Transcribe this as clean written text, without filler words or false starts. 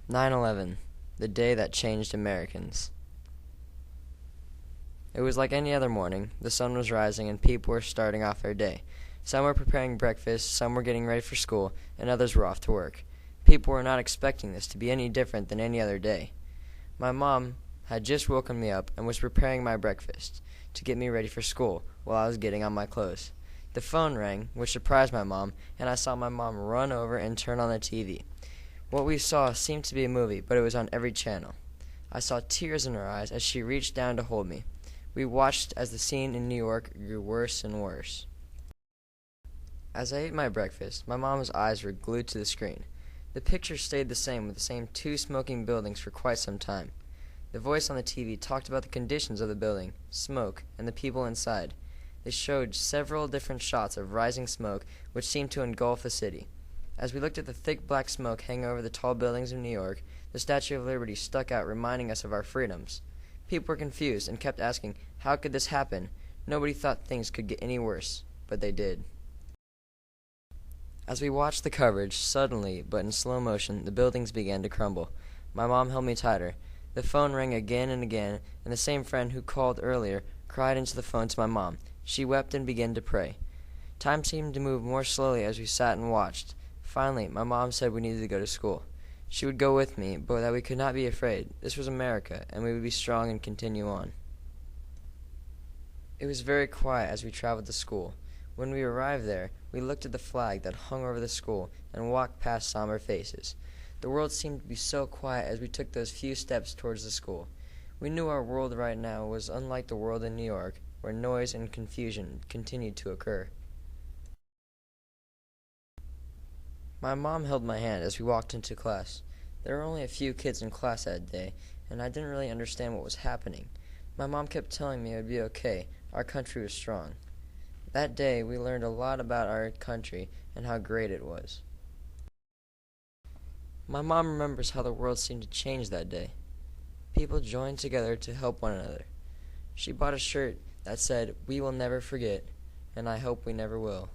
9/11, the day that changed Americans. It was like any other morning. The sun was rising and people were starting off their day. Some were preparing breakfast, some were getting ready for school, and others were off to work. People were not expecting this to be any different than any other day. My mom had just woken me up and was preparing my breakfast to get me ready for school while I was getting on my clothes. The phone rang, which surprised my mom, and I saw my mom run over and turn on the TV. What we saw seemed to be a movie, but it was on every channel. I saw tears in her eyes as she reached down to hold me. We watched as the scene in New York grew worse and worse. As I ate my breakfast, my mom's eyes were glued to the screen. The picture stayed the same with the same two smoking buildings for quite some time. The voice on the TV talked about the conditions of the building, smoke, and the people inside. They showed several different shots of rising smoke which seemed to engulf the city. As we looked at the thick black smoke hanging over the tall buildings of New York, the Statue of Liberty stuck out, reminding us of our freedoms. People were confused and kept asking, how could this happen? Nobody thought things could get any worse, but they did. As we watched the coverage, suddenly, but in slow motion, the buildings began to crumble. My mom held me tighter. The phone rang again and again, and the same friend who called earlier cried into the phone to my mom. She wept and began to pray. Time seemed to move more slowly as we sat and watched. Finally, my mom said we needed to go to school. She would go with me, but that we could not be afraid. This was America, and we would be strong and continue on. It was very quiet as we traveled to school. When we arrived there, we looked at the flag that hung over the school and walked past somber faces. The world seemed to be so quiet as we took those few steps towards the school. We knew our world right now was unlike the world in New York, where noise and confusion continued to occur. My mom held my hand as we walked into class. There were only a few kids in class that day, and I didn't really understand what was happening. My mom kept telling me it would be okay. Our country was strong. That day, we learned a lot about our country and how great it was. My mom remembers how the world seemed to change that day. People joined together to help one another. She bought a shirt that said, "We will never forget," and I hope we never will.